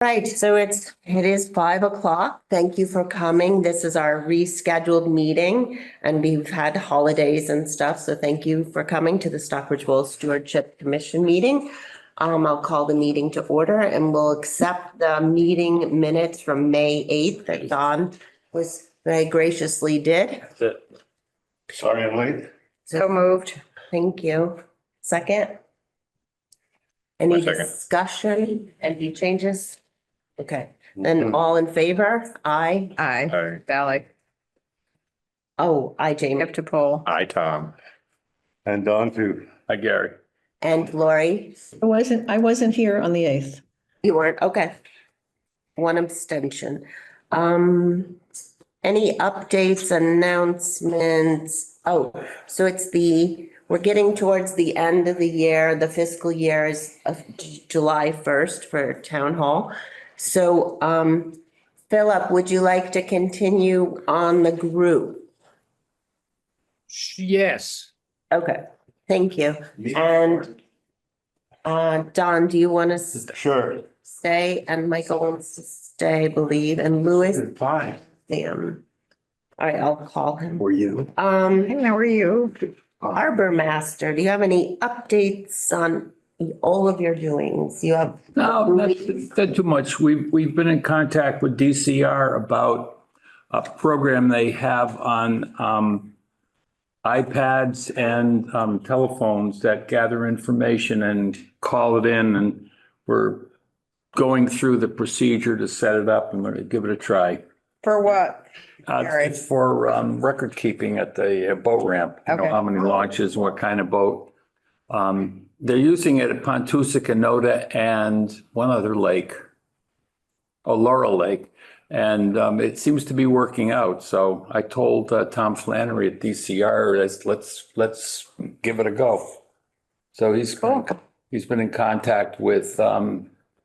Right, so it is 5 o'clock. Thank you for coming. This is our rescheduled meeting and we've had holidays and stuff. So thank you for coming to the Stockbridge Stewardship Commission meeting. I'll call the meeting to order and we'll accept the meeting minutes from May 8th that Don was very graciously did. That's it. Sorry I'm late. So moved. Thank you. Second? Any Second. discussion? Any changes? Okay, then all in favor? Aye. Aye. Aye. Valley. Oh, aye, You Jamie. have to poll. Hi, Tom. And Don too. Hi, Gary. And Lori? I wasn't here on the 8th. You weren't, okay. One abstention. Any updates, announcements? Oh, so we're getting towards the end of the year. The fiscal year is July 1st for town hall. So, Philip, would you like to continue on the group? Yes. Okay, thank you. And, Don, do you want to Sure. stay? And Michael wants to stay, I believe, and Louis? Fine. Sam. All right, I'll call him. For you. Hey, how are you? Harbor Master, do you have any updates on all of your doings? You have. No, not too much. We've been in contact with DCR about a program they have on iPads and telephones that gather information and call it in. And we're going through the procedure to set it up and we're going to give it a try. For what? It's for record keeping at the boat ramp. You know, Okay. how many launches, what kind of boat. They're using it at Pontusa, Canota, and one other lake, Laurel Lake. And it seems to be working out. So I told Tom Flannery at DCR, let's give it a go. So he's been in contact with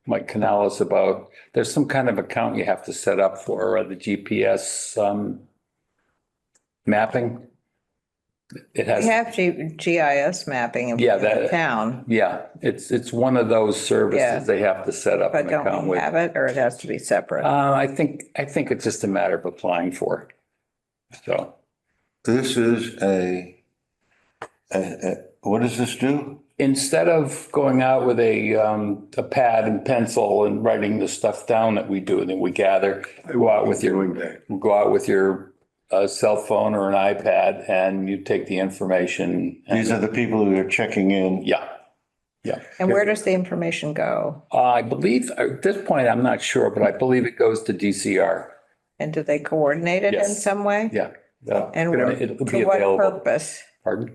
Mike Canales about, there's some kind of account you have to set up for the GPS mapping. It We has, have GIS mapping in Yeah, that- town, yeah, it's one of those Yeah. services they have to set up but an account don't we with. have it or it has to be separate? I think it's just a matter of applying for it. So This is what does this do? instead of going out with a pad and pencil and writing the stuff down that we do and that we gather, go out with your cell phone or an iPad and you take the information. These are the people who are checking in. Yeah. And where does the information go? I believe at this point, I'm not sure, but I believe it goes to DCR. And do they coordinate it in Yes. some way? Yeah. And It'll be for what available. purpose? Pardon?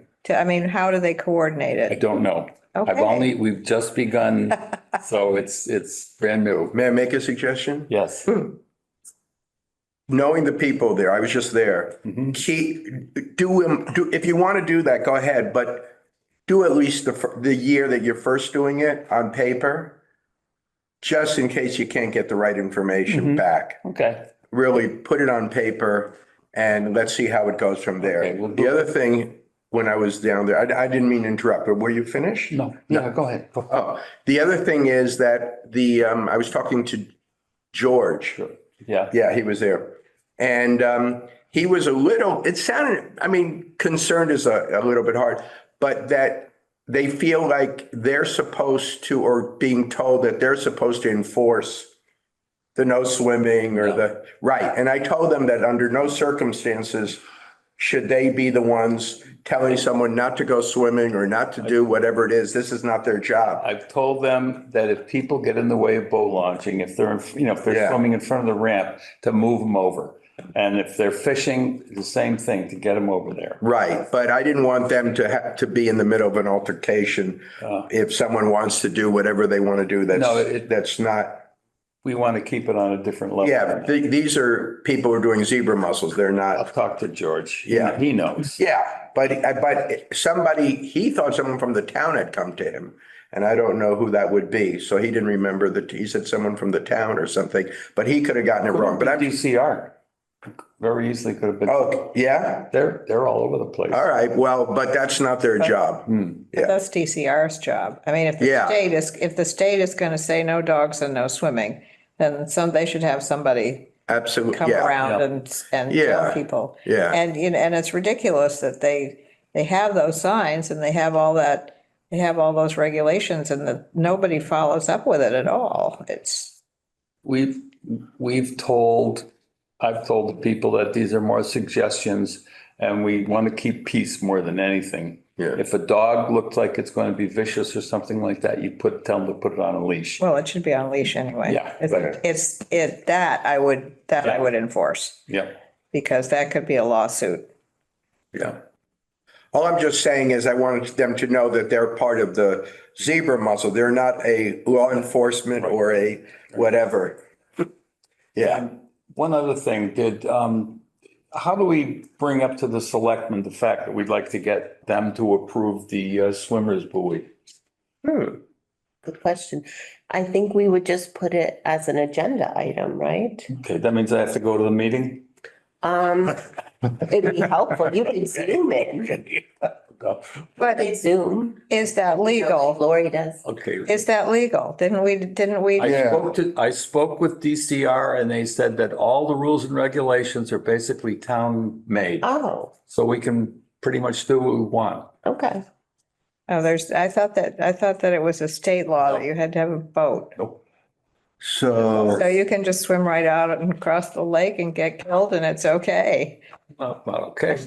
How do they coordinate I it? don't know. Okay. We've just begun, so it's brand new. May I make a suggestion? Yes. Knowing the people there, I was just there. Mhm. If you want to do that, go ahead, but do at least the year that you're first doing it on paper, just in case you can't get the right information back. Okay. Really put it on paper and let's see how it goes from there. Okay, we'll do The other thing, when I was down there, I didn't mean to interrupt, but were you finished? No, go ahead. Oh, the other thing is that I was talking to George. Yeah. Yeah, he was there. And he was concerned is a little bit hard, but that they feel like they're supposed to, or being told that they're supposed to enforce the no swimming or right. And I told them that under no circumstances should they be the ones telling someone not to go swimming or not to do whatever it is. This is not their job. I've told them that if people get in the way of boat launching, if they're Yeah. swimming in front of the ramp, to move them over. And if they're fishing, the same thing, to get them over there. Right, but I didn't want them to have to be in the middle of an altercation. If someone wants to do whatever they want to do, that's not, We want to keep it on a different level. yeah, these are people who are doing zebra mussels. They're I'll not, talk to George. Yeah. He knows. yeah, but he thought someone from the town had come to him. And I don't know who that would be. So he didn't remember he said someone from the town or something, but he could have gotten it wrong. But DCR. Very easily could have been. oh, yeah, They're all over the place. all right, well, but that's not their job. But that's DCR's job. I mean, if Yeah. the state is going to say no dogs and no swimming, then they should have somebody Absolutely, come yeah, around Yeah. and Yeah. tell people. yeah. And, and it's ridiculous that they have those signs and they have all those regulations and that nobody follows up with it at all. I've told the people that these are more suggestions and we want to keep peace more than anything. Yeah. If a dog looks like it's going to be vicious or something like that, tell them to put it on a leash. Well, it should be on leash anyway. Yeah, That I would enforce, Yeah, because that could be a lawsuit. yeah. All I'm just saying is I wanted them to know that they're part of the zebra muzzle. They're not a law enforcement or a whatever. Yeah. One other thing, how do we bring up to the selectmen the fact that we'd like to get them to approve the swimmer's buoy? Good question. I think we would just put it as an agenda item, right? Okay, that means I have to go to the meeting? It'd be helpful. You could Zoom in. But Could Zoom. is that legal? Lori does. Okay. Is that legal? Didn't we? I spoke with DCR and they said that all the rules and regulations are basically town made. Oh, So we can pretty much do what we want. okay. Oh, I thought that it was a state law that you had to have a boat. So, So you can just swim right out and cross the lake and get killed and it's okay. Not okay.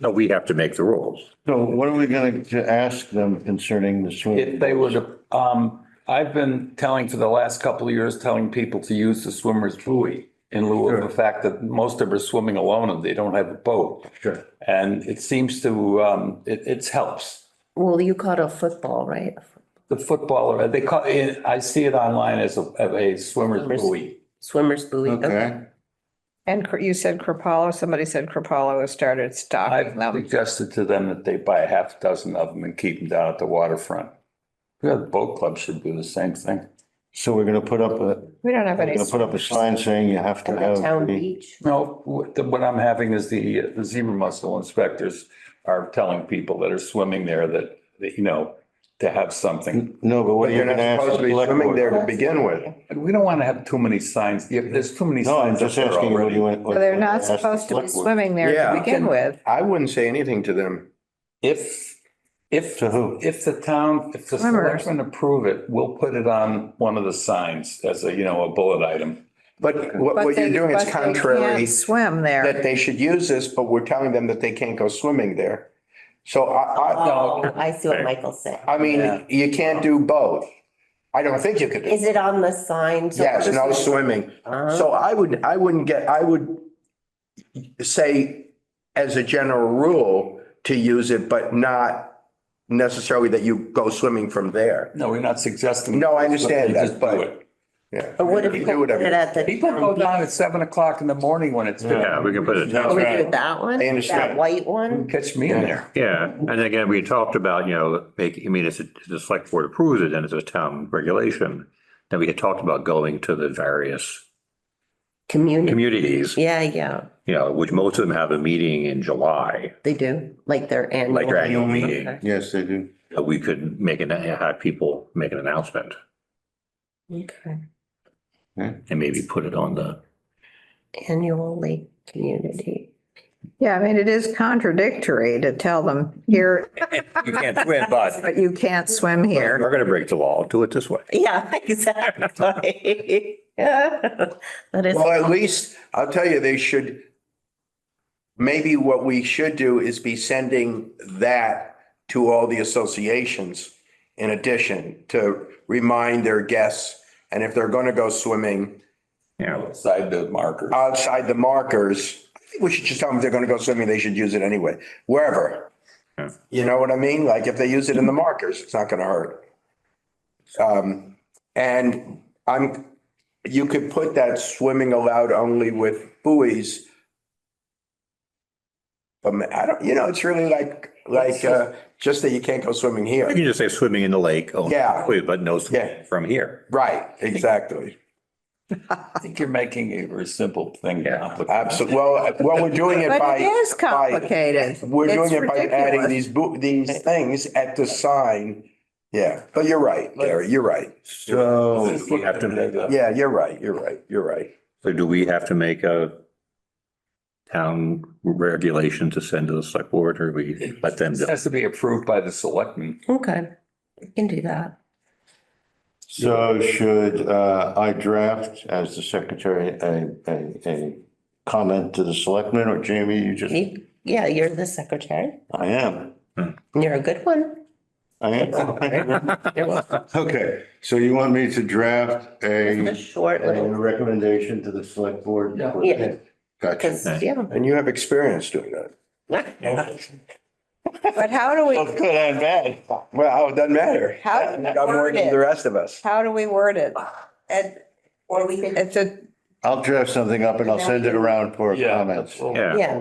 No, we have to make the rules. so what are we going to ask them concerning the swim? If they would, I've been telling for the last couple of years, telling people to use the swimmer's buoy in lieu of the fact that most of them are swimming alone and they don't have a boat. Sure. And it seems to, it helps. Well, you caught a football, right? The footballer, they call it, I see it online as a swimmer's buoy. Swimmer's buoy. Okay. And you said somebody said Cropala has started stocking I've them. suggested to them that they buy a half dozen of them and keep them down at the waterfront. Yeah, the boat club should do the same thing. So we're going to put up We don't have any. a sign saying you have to And the have. town the- beach. No, what I'm having is the zebra mussel inspectors are telling people that are swimming there that, to have something. No, but what But are you you're going not to ask? supposed to the be select swimming board? there to begin with. And we don't want to have too many signs. There's too many No, I'm signs up just there asking you what already. you want. So they're not ask the supposed to be select board. swimming there Yeah. to begin with. I wouldn't say anything to them. If To who? the Swimmers. selectmen approve it, we'll put it on one of the signs as a bullet item. But what you're doing is But they contrary, can't swim that there. they should use this, but we're telling them that they can't go swimming there. So Oh, I see what Michael's saying. I mean, Yeah. you can't do both. I don't think you could do. Is it on the sign? So Yes, no just- swimming. So I would say as a general rule to use it, but not necessarily that you go swimming from there. No, we're not suggesting. No, I understand You that, just do but- it. Yeah. But what if You we do put whatever. it at the? People go down at 7:00 in the morning when it's. Yeah, we can put it Oh, we down. do that one? I understand. That white one? Catch me in there. Yeah, and again, we talked about, if the select board approves it, then it's a town regulation. Then we had talked about going to the various Community. communities, Yeah, which most of them have a meeting in July. they do, like their annual. Like their annual meeting. Okay. Yes, they do. We could have people make an announcement Okay. and maybe put it on the, Annual lake community. Yeah, I mean, it is contradictory to tell them here, you can't swim, but but you can't swim here. we're going to break the law, do it this way. Yeah, exactly. Yeah. That is. Well, at least, I'll tell you, maybe what we should do is be sending that to all the associations in addition to remind their guests. And if they're going to go swimming Outside the markers. outside the markers, I think we should just tell them if they're going to go swimming, they should use it anyway, wherever. Yeah. You know what I mean? Like if they use it in the markers, it's not going to hurt. And you could put that swimming allowed only with buoys. But I don't, it's really just that you can't go swimming You can here. just say swimming in the lake. Yeah. But no swimming Yeah. from here. Right, exactly. I think you're making a very simple thing. complicated. Absolutely. Well, we're doing it But by. it is by- complicated. We're doing It's it by adding ridiculous. these things at the sign, Yeah, but you're right, Gary, you're right. So, We have to, Yeah, you're right, you're right. so do we have to make a town regulation to send to the select board, or we let them do? It has to be approved by the selectmen. Okay, we can do that. so should I draft as the secretary a comment to the selectmen, or Jamie, you just, Yeah, you're the secretary. I am. You're a good one. I am. You're welcome. Okay, so you want me to draft Just a short a little, recommendation to the select board? Yeah. Gotcha. because, yeah. And you have experience doing that. But how do we, Both good and bad. Well, it doesn't matter. How do we I'm more word than it? the rest of us. how do we word it? Or we could, It's a, I'll draft something up and I'll send it around for comments. Yeah. yeah,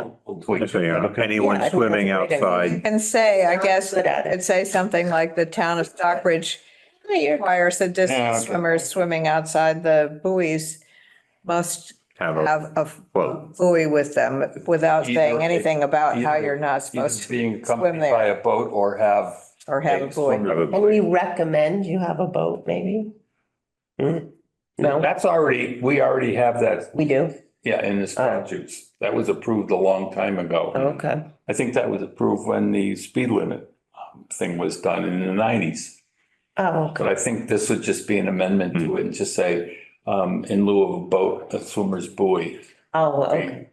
So, you know, anyone Yeah, I think swimming that's a great idea. outside, can say, I guess, Good at it. it'd say something like the town of Stockbridge requires that Yeah, distance okay. swimmers swimming outside the buoys must have a have a quote. buoy with them without saying Either- anything about how either- you're not Either supposed to being swim accompanied by there a boat or have. or have a buoy. swimmer. Have a and we recommend you have a boat, maybe? No, That's already, we already have that, we do. yeah, in the statutes. That was approved a long time ago. Okay. I think that was approved when the speed limit thing was done in the 90s. Oh, But okay. I think this would just be an amendment to it and just say, in lieu of a boat, a swimmer's buoy Oh, would okay. be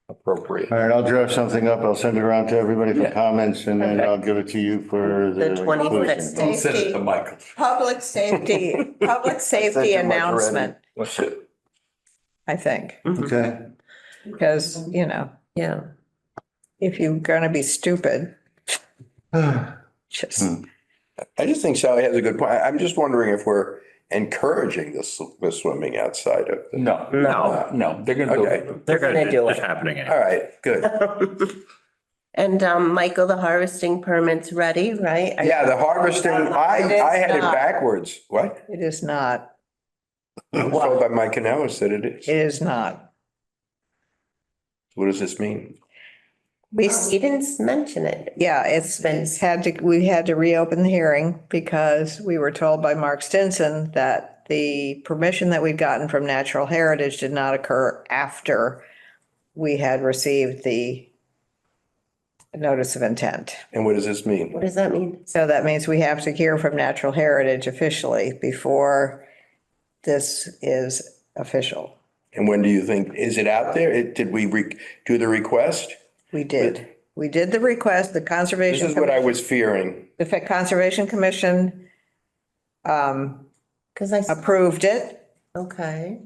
appropriate. All right, I'll draft something up. I'll send it around to everybody for Yeah. comments and then Okay. I'll give it to you for The the 25th. inclusion. Don't send it to Michael. Public safety you much announcement, What's it? I think, Okay. because, you know, Yeah. if you're gonna be stupid, just, I just think Sally has a good point. I'm just wondering if we're encouraging the swimming outside of. No, No. no, they're gonna do Okay. it. They're Gonna gonna, do it's it. happening. All right, good. And, Michael, the harvesting permit's ready, right? Yeah, the harvesting, I had it not. backwards. What? it is not, I was told by Mike Canellis that it is. it is not. What does this mean? He didn't mention it. Yeah, we had to reopen the hearing because we were told by Mark Stinson that the permission that we'd gotten from Natural Heritage did not occur after we had received the notice of intent. And what does this mean? What does that mean? So that means we have to hear from Natural Heritage officially before this is official. And when do you think, is it out there? Did we do the request? We did. We did the request, the This Conservation. is what I was fearing. The Conservation Commission Because I, approved it. okay.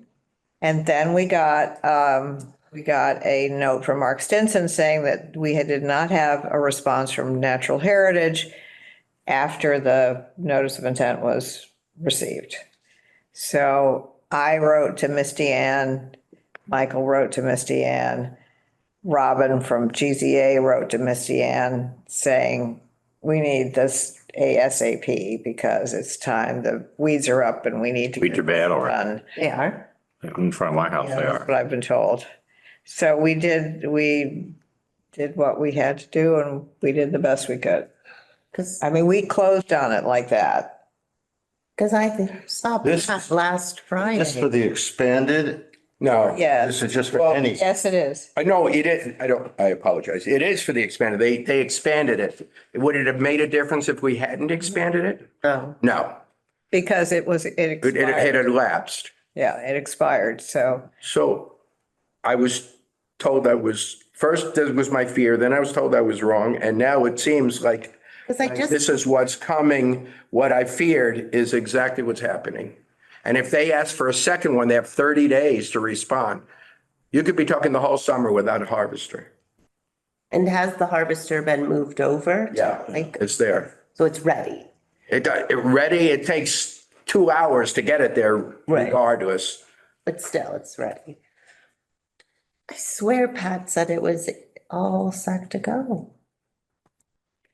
And then we got a note from Mark Stinson saying that did not have a response from Natural Heritage after the notice of intent was received. So I wrote to Misty Ann, Michael wrote to Misty Ann, Robin from GZA wrote to Misty Ann saying, we need this ASAP because it's time, the weeds are up and we need to. Weeds are bad already. done. They are. In front of my house, they That's are. what I've been told. So we did what we had to do and we did the best we could. Because, I mean, we closed on it like that. I saw This- Pat last Just for Friday. the expanded, No. Yeah, this is just for Well, any. yes, it is. I know it is, I apologize. It is for the expanded. They expanded it. Would it have made a difference if we hadn't expanded it? Oh, No, Because it it expired. had lapsed. Yeah, it expired. So So I was told first, that was my fear, then I was told I was wrong, and now it seems like because I just, this is what's coming. What I feared is exactly what's happening. And if they ask for a second one, they have 30 days to respond. You could be talking the whole summer without a harvester. and has the harvester been moved over? Yeah, Like, it's there. so it's ready. It ready, it takes 2 hours to get it there Right. regardless. But still, it's ready. I swear Pat said it was all set to go.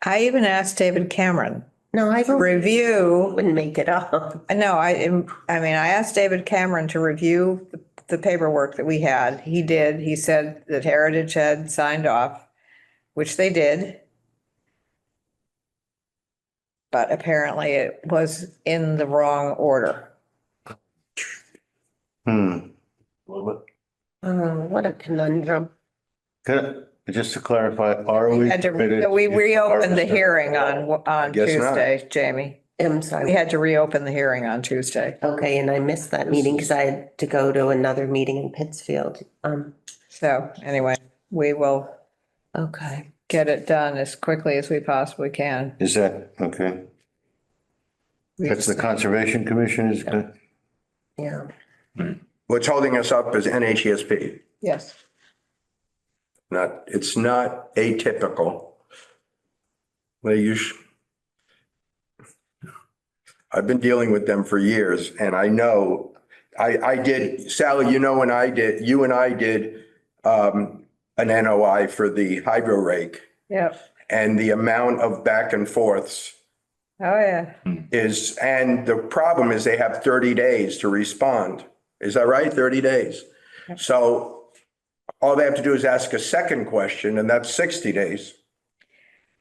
I even asked David Cameron No, I to don't, review. wouldn't make it up. No, I mean, I asked David Cameron to review the paperwork that we had. He did. He said that Heritage had signed off, which they did. but apparently it was in the wrong order. Well, What a conundrum. just to clarify, are we? permitted So we to reopened the harvest? hearing on guess not. Tuesday, Jamie. I'm We sorry. had to reopen the hearing on Tuesday. Okay, and I missed that meeting because I had to go to another meeting in Pittsfield. So anyway, we will Okay. get it done as quickly as we possibly can. Is that, okay? That's the Conservation Commission is good? Yeah. What's holding us up is NHESP. Yes. It's not atypical. I've been dealing with them for years and I know, I did, Sally, you know, you and I did an NOI for the hydro rake Yep. and the amount of back and forths Oh, yeah. and the problem is they have 30 days to respond. Is that right? 30 days. So all they have to do is ask a second question and that's 60 days.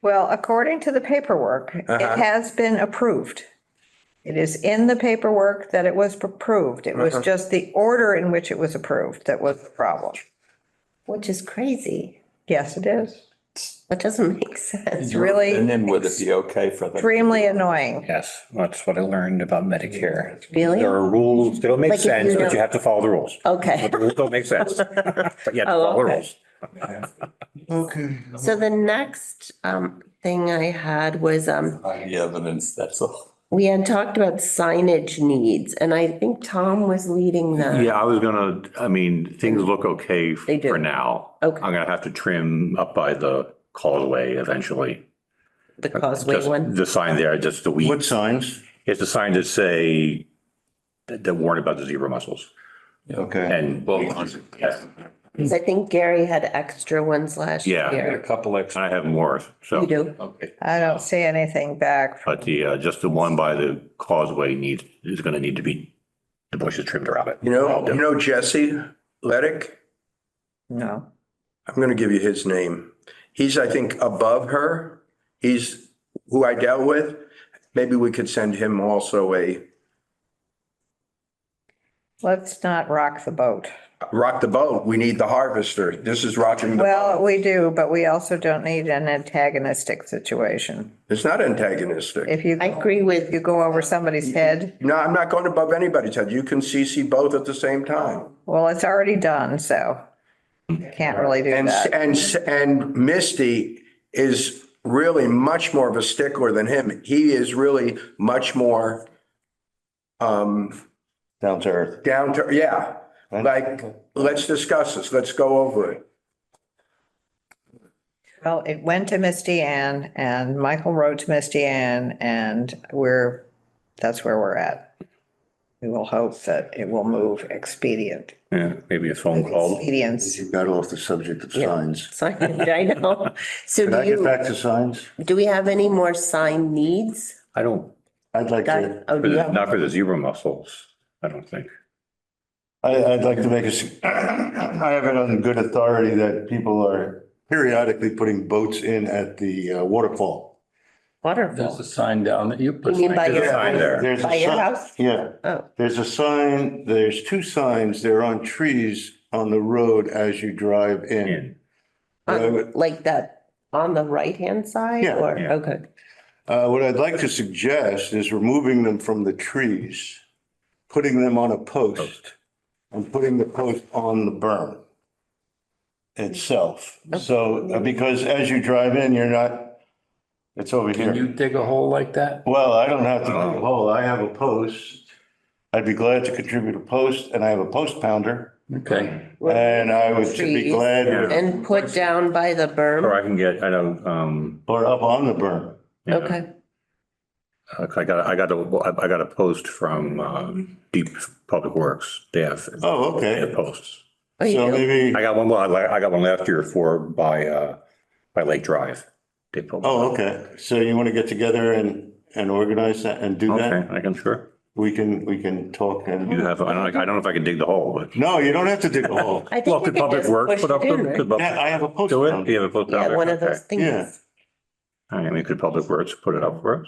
Well, according to the paperwork, it Uh-huh. has been approved. It is in the paperwork that it was approved. It was Uh-huh. just the order in which it was approved that was the problem. Which is crazy. Yes, it is. That doesn't make sense. It's really And then would it be okay for them? extremely annoying. Yes, that's what I learned about Medicare. Really? There are rules, they don't make Like if you sense, but don't- you have to follow the rules. Okay. But the rules don't make sense, but you have to Oh, follow the okay. rules. Okay. So the next thing I had was The evidence, that's all. we had talked about signage needs and I think Tom was leading that. Yeah, I mean, things look okay They do. for now. Okay. I'm gonna have to trim up by the causeway eventually. The Causeway Just one. the sign there, just the weed. What signs? It's a sign to say that warn about the zebra mussels Okay. and. Yes. 'Cause I think Gary had extra ones last Yeah. A year. couple extra. I have more, so. You do? Okay. I don't see anything back. But the, just the one by the causeway is gonna need to be, the bushes trimmed around it. You know Jesse Leddick? No. I'm going to give you his name. He's, I think, above her. He's who I dealt with. Maybe we could send him also Let's not rock the boat. rock the boat. We need the harvester. This is rocking the Well, boat. we do, but we also don't need an antagonistic situation. It's not antagonistic. If you, I agree with you go over somebody's head, No, I'm not going above anybody's head. You can CC both at the same time. well, it's already done, so can't really do And, that. and Misty is really much more of a stickler than him. He is really much more, Down to earth. down to, yeah. Like, let's discuss this. Let's go over it. Well, it went to Misty Ann and Michael wrote to Misty Ann and that's where we're at. We will hope that it will move expedient. Yeah, maybe a phone call. Expedience. You got off the subject of Yeah. signs. signage, I know. So Can I get back to signs? do we have any more sign needs? I don't, I'd like to, Oh, do you have? not for the zebra mussels, I don't think. I'd like to make I have it on good authority that people are periodically putting boats in at the waterfall. There's Waterfall. a sign down that you put. You mean by There's a your, sign there. There's a by your sign- house? Yeah, Oh, there's a sign, there's two signs, they're on trees on the road as you drive in. In. What I would- like that on the right-hand side Yeah, or, yeah. okay. What I'd like to suggest is removing them from the trees, putting them on a post and putting the post on the berm itself. So, because as you drive in, you're not, it's over Can you here. dig a hole like that? Well, I don't have to dig a hole. I have a post. I'd be glad to contribute a post and I have a post pounder. Okay. And I would be Trees. glad, And put down by the Or berm? I can get, I know, or up on the berm. yeah. Okay, I got a post from Deep Public Works. They have Oh, they have okay. posts. Oh, you So do? maybe, I got one, I got one last year by Lake Drive. They put one oh, up. okay. So you want to get together and organize that and do that? Okay, I can, sure. We can talk You and, have, I don't know if I can dig the hole, but. no, you don't have to dig a hole. I Well, think you could could Public just Works push put up it in, the, right? could Public Yeah, I have a post. do it? pounder. You have a post Yeah, down there? one of Okay. those things. Yeah. I mean, could Public Works put it up for us?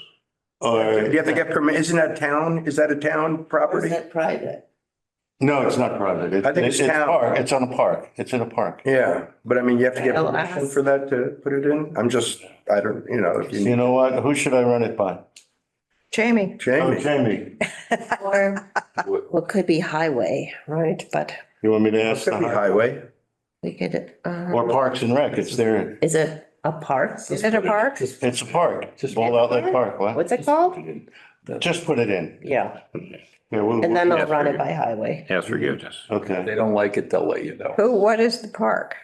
Or, Do you have to get permit? Isn't that town? Is that a town Or is property? that private? no, it's not private. I think it's town. park. It's on a park. It's in a park. Yeah, but I mean, you have to get I'll permission ask. for that to put it in? I don't, if you You need. know what? Who should I run it by? Jamie, Oh, Jamie, Jamie. Or, well, it could be highway, right? But You want me to ask the could be highway? highway. we could, Or Parks and Rec? It's there. is it a park? is it a park? It's a park. Just Bowl Outlet Park. What? What's it called? Just put it in. Yeah, Yeah, we'll. and then I'll Yes, run very it by highway. Ask forgiveness. If Okay. they don't like it, they'll let you know. What is the park?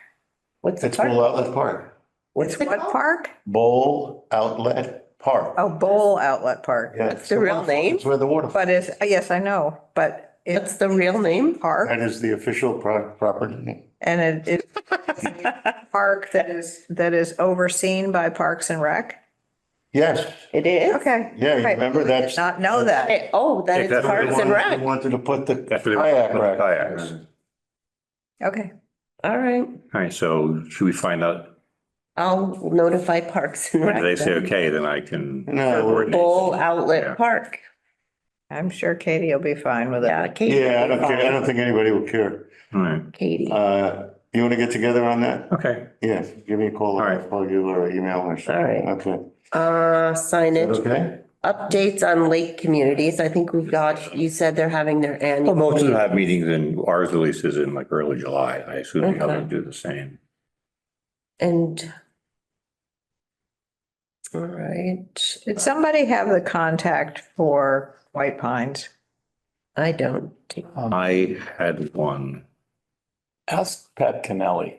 What's the It's Bowl park? Outlet Park. What's it What called? park? Bowl Outlet Park. Oh, Bowl Outlet Park. Yeah, What's the real name? It's where the water. But yes, I know, but What's it's the real name? park That is the official property. and it's a park that is overseen by Parks and Rec. Yes. It is? Okay. Yeah, you Right. remember Did that's. not know that. Oh, that is That's what Parks and We Rec. wanted to put the That's where they kayak put the rack. kayaks. Okay. All right, All right, so should we find out, I'll notify Parks and when Rec. they say then. okay, then I can. No, Bowl Yeah. Outlet Park. I'm sure Katie will be fine with Yeah, it. Katie. yeah, I don't care. I don't think anybody will care. All right, Katie. You want to get together on that? okay. Yeah, give me a call or All right. I'll call you or email or something. All right. Okay. Signage, Okay. updates on lake communities. I think we've got, you said they're having their Well, annual. most of them have meetings and ours releases in like early July. I assume the others Okay. do the same. And. All right, Did somebody have the contact for White Pines? I don't. I had one. Ask Pat Kennelly.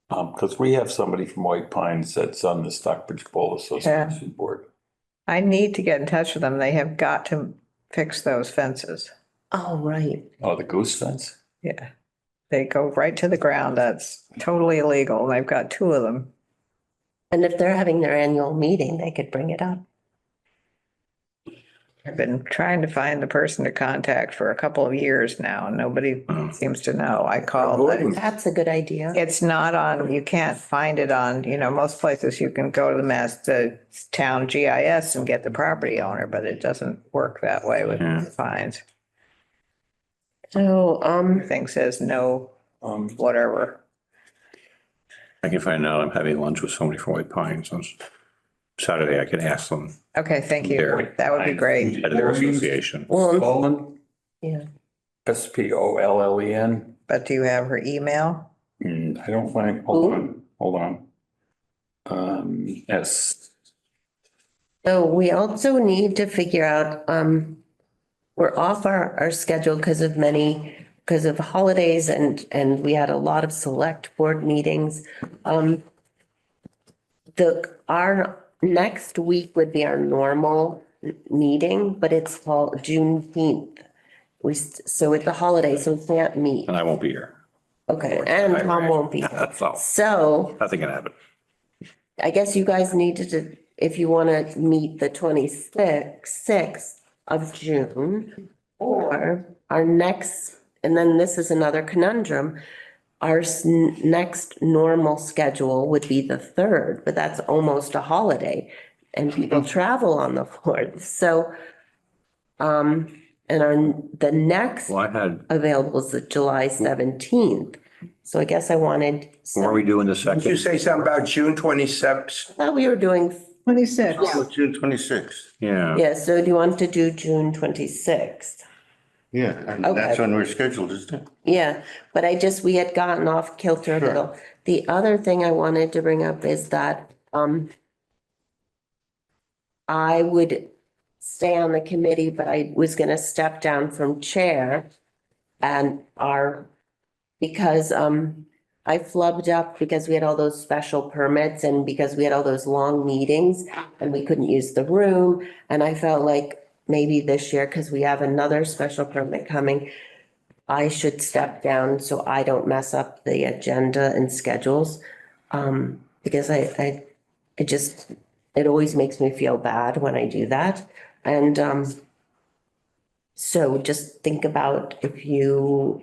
Because we have somebody from White Pines that's on the Stockbridge Bowl Association Board. I need to get in touch with them. They have got to fix those fences. Oh, right. Oh, the goose fence? Yeah. They go right to the ground. That's totally illegal. They've got two of them. And if they're having their annual meeting, they could bring it up. I've been trying to find the person to contact for a couple of years now, and nobody seems to know. I called. That's a good idea. It's not on, you can't find it on, most places you can go to the town GIS and get the property owner, but it doesn't work that way with Yeah. fines. So, Everything says no, whatever. I can find out. I'm having lunch with somebody from White Pines on Saturday. I can ask them. Okay, thank you. Their- That would be great. At their association. well, Spollen, yeah, Spollen. But do you have her email? I don't find, hold on. S. so we also need to figure out, we're off our schedule because of holidays and we had a lot of select board meetings. Our next week would be our normal meeting, but it's called Juneteenth. So with the holidays, so we can't meet. And I won't be here. Okay, and Tom won't be. That's all. So Nothing can happen. I guess you guys needed to, if you want to meet the 6th of June, or our next, and then this is another conundrum. Our next normal schedule would be the 3rd, but that's almost a holiday and people travel on the 4th. So, the next Well, I had, available is the July 17th. So I guess I wanted. what are we doing the Did you second? say something about June 27th? I thought we were doing, 26. Oh, June 26th. Yeah. yeah, so do you want to do June 26th? Yeah, and that's Okay. when we're scheduled, isn't it? Yeah, but we had gotten off kilter a Sure. little. The other thing I wanted to bring up is that, I would stay on the committee, but I was gonna step down from chair and because, I flubbed up because we had all those special permits and because we had all those long meetings and we couldn't use the room. And I felt like maybe this year, because we have another special permit coming, I should step down so I don't mess up the agenda and schedules. Because it always makes me feel bad when I do that. And, so just think about who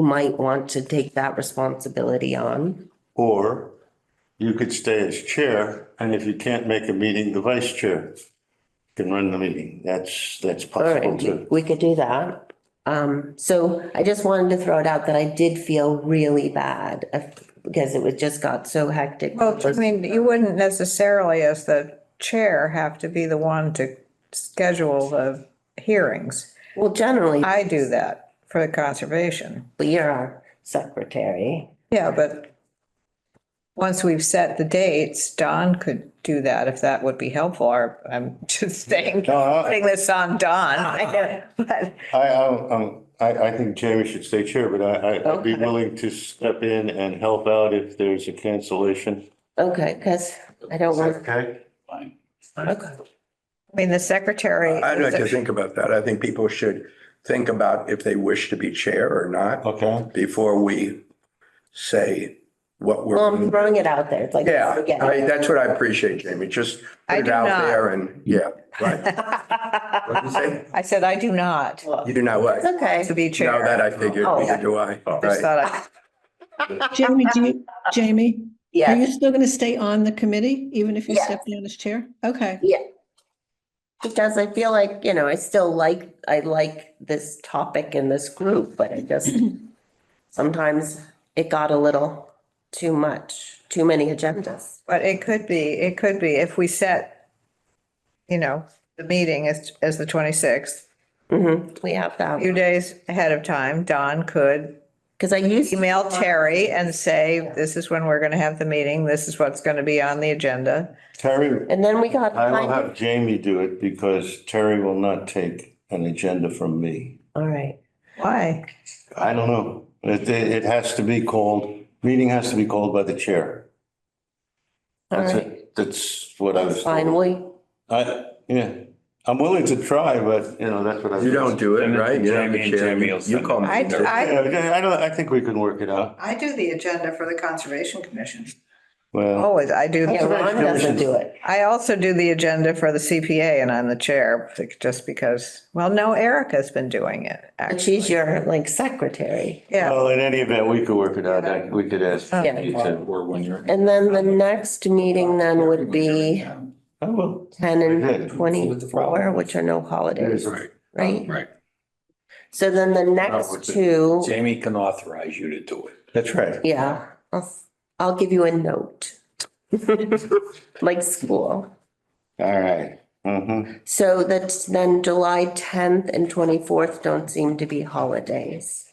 might want to take that responsibility on. Or you could stay as chair, and if you can't make a meeting, the vice chair. can run the meeting. That's All possible right, too. we could do that. So I just wanted to throw it out that I did feel really bad because it was just got so hectic. Well, I mean, you wouldn't necessarily, as the chair, have to be the one to schedule the hearings. Well, generally, I do that for the conservation. you're our secretary. Yeah, but once we've set the dates, Don could do that if that would be helpful. Or I'm just saying, No, putting this on Don. But I think Jamie should stay chair, but I'd be Okay. willing to step in and help out if there's a cancellation. Okay, because I don't want, Okay? Fine. okay. I mean, the secretary. I'd like to think about that. I think people should think about if they wish to be chair or not Okay. before we say what Well, I'm we're. throwing it out there. It's like, Yeah, forget I, it. that's what I appreciate, Jamie. Just I put it do out not. there and, yeah, right. What did you say? I said, I do not You do not what? It's okay. to be No, chair. that I figured, Oh. neither do I. Just Right. thought Jamie, Jamie, are Yeah, you still going to stay on the committee, even if you Yes. step down as chair? Okay. yeah. Because I feel like, I still I like this topic and this group, but it just, sometimes it got a little too much, too many agendas. But it could be if we set, the meeting as the 26th, We have a that, few days ahead of time, Don could because I used. email Terry and say, this is when we're going to have the meeting. This is what's going to be on the agenda. Terry, And then we got. I will have Jamie do it because Terry will not take an agenda from me. All right, Why? I don't know. It has to be called, meeting has to be called by the chair. all That's right, it. That's what I was. fine, told. Yeah, I'm willing to try, but that's what I. You don't do it, right? You're not the Jamie and chair. Jamie will You send call it. me. I think we can work it out. I do the agenda for the Conservation Commission. Well, Always, I do. yeah, Ron doesn't do it. I also do the agenda for the CPA and I'm the chair, just because, well, no, Erica's been doing it, But actually. she's your secretary. Yeah, well, in any event, we could work it out. We could ask. Yeah. You said, or when you're. And then the next meeting then would be Oh, well. 10 and 24, which are no holidays, Right. right? Right. So then the next two, Jamie can authorize you to do it. That's right. yeah, I'll give you a note. Like school. All right. Mm-hmm. So that's then July 10th and 24th don't seem to be holidays.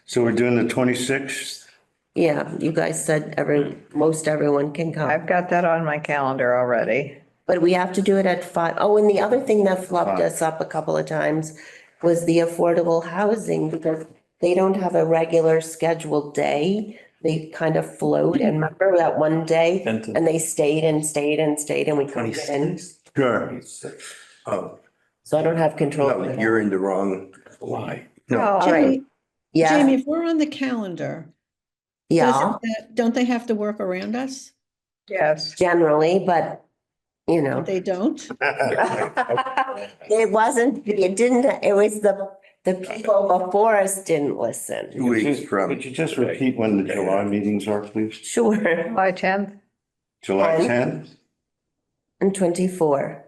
So we're doing the 26th? Yeah, you guys said most everyone can come, I've got that on my calendar already. but we have to do it at 5. Oh, and the other thing that flubbed us up a couple of times was the affordable housing because they don't have a regular scheduled day. They kind of float and remember that one day and they stayed and we couldn't get in. Sure. Oh, So I don't have control. no, over that. you're in the wrong. Why? No, Oh, All right. Jamie, Yeah, Jamie, if we're on the calendar, yeah, don't they have to work around us? yes. generally, but They don't? it wasn't, it was the people before us didn't listen. 2 weeks from. Could you just repeat when the July meetings are, please? Sure. July 10th? July 10th. 10th? And 24.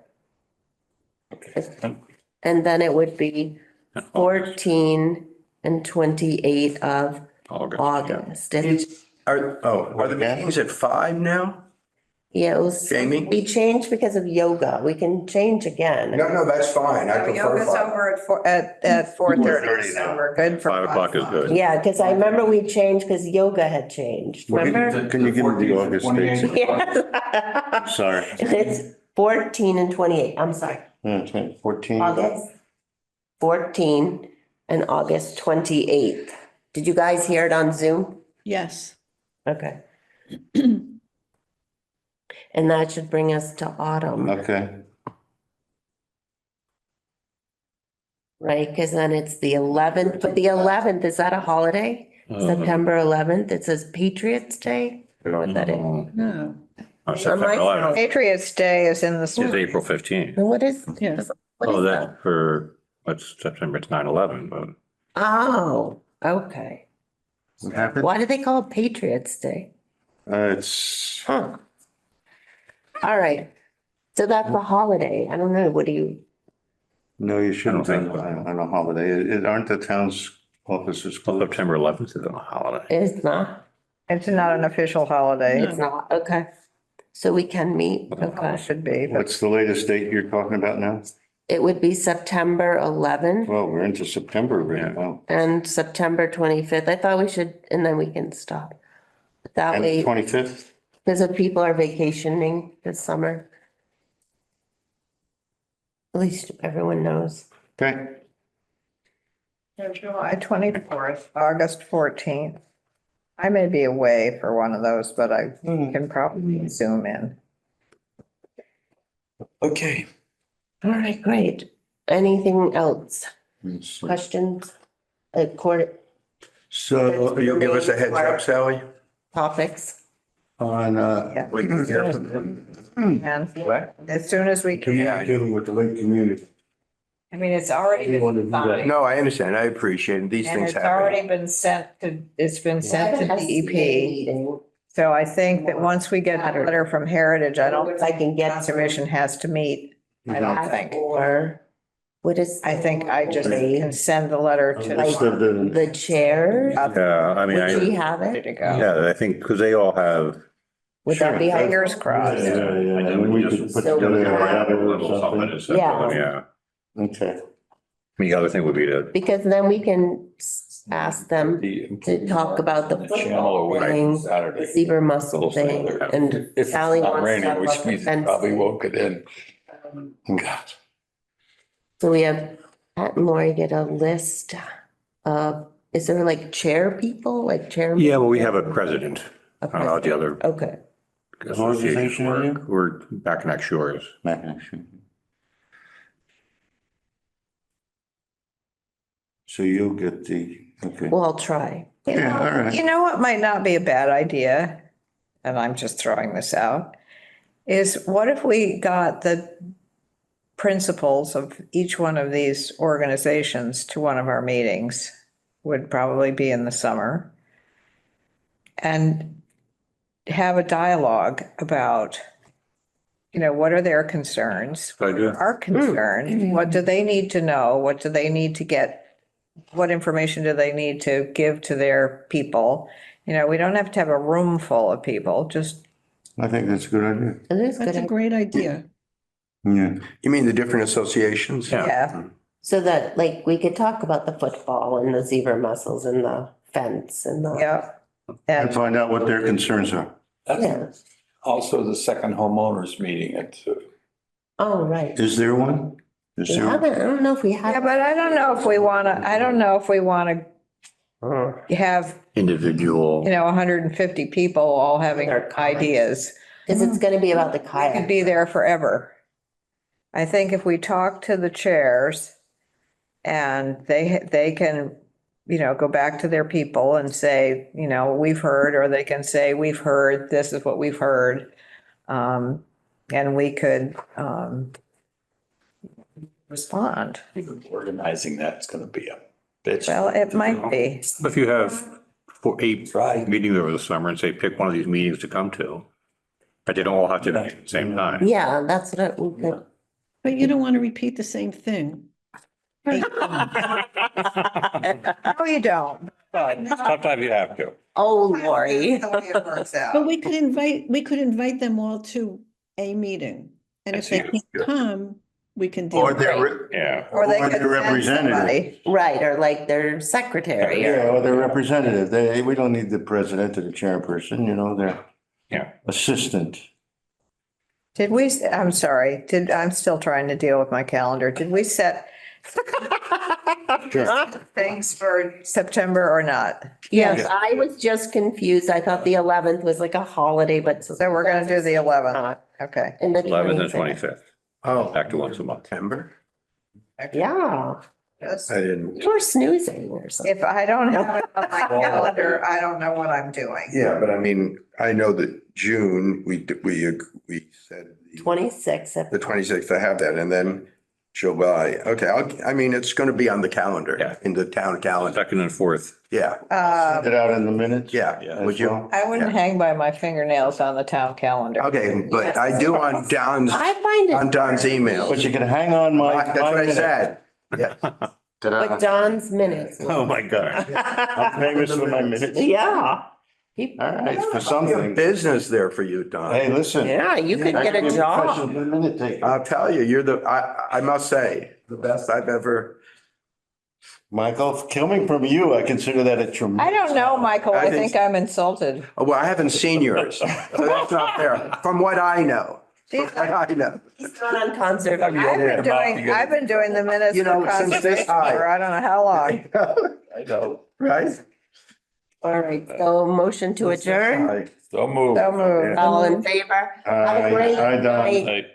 And then it would be 14 and 28 of August. And Are the meetings at 5 now? yeah, it was, Jamie? we changed because of yoga. We can change again. No, that's fine. I prefer Yoga's 5. over at 4:30, so we're good for 5 o'clock is good. Yeah, because I remember we changed because yoga had changed, remember? Can you give me the August dates? Yeah. Sorry. It's 14 and 28, I'm sorry. 14. August 14 and August 28th. Did you guys hear it on Zoom? Yes. Okay. And that should bring us to autumn, Okay. right? Because then it's the 11th, but the 11th, is that a holiday? September 11th, it says Patriots Day? I don't know what that is. No. September 11th Patriots Day is in the. is April 15th. And what is, Yes. what Oh, is that that? for, what's September, it's 9/11, but Oh, okay. What happened? Why do they call it Patriots Day? It's, Huh. All right. So that's a holiday. I don't know. What do you, No, you shouldn't I on don't think so. on a holiday. Aren't the town's offices Well, closed? September 11th is on a holiday. it's not, It's not an official holiday. it's not. Okay. So we can meet. Okay. Should be, but What's the latest date you're talking about now? It would be September 11th Well, we're into September right now. and September 25th. I thought we should, and then we can stop. That And way, 25th? because if people are vacationing this summer. At least everyone knows. Okay. July 24th, August 14th. I may be away for one of those, but I can probably zoom in. Okay. All right, great. Anything else? Let's see. Questions? Court So You'll give us a heads up, Sally? topics? on, Yeah. We can hear from them. And What? as soon as we can, dealing with the lake community. I mean, it's already been signed. No, I understand. I appreciate it. These And things it's happen. already been sent to, it's been sent to DEP. Meeting. So I think that once we get a letter from Heritage, I don't If I think can get conservation has to meet. I don't think. Or what is? I think I just can send the letter to List of the, The chair, Yeah, I mean, would we I, have ready it? to go. yeah, I think, because they all have. Would that be? Fingers yeah, crossed. yeah, and then we could put So- together a letter or something. Yeah. Yeah. Okay. The other thing would be to, Because then we can ask them to talk about the football thing, the zebra mussel thing, and If Sally it's not wants to raining, talk which about the means it probably fencing. won't get in. God. So we have Pat and Lori get a list of, is there like chair people, like chair? yeah, well, we have a president. I don't know how the other Okay, associations Organization are you? work. We're Mackinac Shores. So you'll get the, okay. well, I'll try. Yeah, all right. You know what might not be a bad idea, and I'm just throwing this out, is what if we got the principals of each one of these organizations to one of our meetings, would probably be in the summer, and have a dialogue about, what are their concerns? Good idea. Our concerns, what do they need to know? What do they need to get? What information do they need to give to their people? We don't have to have a room full of people, just, I think that's a good idea. It is That's a good, great idea. Yeah. You mean the different associations? Yeah. yeah. so that like we could talk about the football and the zebra mussels and the fence and the, Yeah. And And find out what their concerns are. yeah. That's also the second homeowners meeting at, Oh, right. Is there one? Is We there? haven't, I don't know if we yeah, have. but I don't know if we want to, have, Individual. 150 people all having ideas. Because it's gonna be about the Could kayak. be there forever. I think if we talk to the chairs and they can, go back to their people and say, we've heard, or they can say, we've heard, this is what we've heard. And we could, respond. organizing that's gonna be a bitch. Well, it might be. If you have 8 meetings over the summer and say, pick one of these meetings to come to, but they don't all have to be at the same time. Yeah, that's what we could. But you don't want to repeat the same thing. No, you don't. Sometimes you have to. Oh, Lori. That's the way it works out. But we could invite them all to a meeting. And if they can't come, we can deal Or with it. their, Yeah. Or they Or could their send representative. somebody. Right, or like their secretary. yeah, or their representative. We don't need the president or the chairperson, their Yeah. assistant. Did we, I'm sorry, I'm still trying to deal with my calendar. Did we set things for September or not? Yes, I was just confused. I thought the 11th was like a holiday, but. So we're going to do the 11th. Okay. And the 11th and 25th. 25th, Oh, back to once a month. September? Yeah, Yes. I didn't. we're snoozing or something. If I don't have it on my calendar, I don't know what I'm doing. Yeah, but I mean, I know that June, we said 26th. the 26th, I have that. And then July. Okay, I mean, it's going to be on the calendar, Yeah. in the town calendar. 2nd and 4th. Yeah, Send it out in the minutes? yeah. as Would you? well? I wouldn't Yeah. hang by my fingernails on the town calendar. Okay, but I do on Don's, I find on it, Don's email. But you can hang on my. That's what I said. Yeah. but Don's minutes. Oh, my God. I'm famous for my minutes. Yeah. All right, for Your something. business there for you, Hey, Don. listen. Yeah, you could I get can a be professional job. minute taker. I'll tell you, you're I must say, the best I've ever. Michael, coming from you, I consider that a tremendous. I don't know, Michael. I I think- think I'm insulted. Oh, well, I haven't seen yours, so that's not fair. From what I know. From what I know. He's not on conservation. I've been doing the minutes You for know, since this conservation for I don't know how long. I know, right? All right, so motion to adjourn. Right. So moved. So moved. All in favor? Have a great Aye, Don. night. Hey.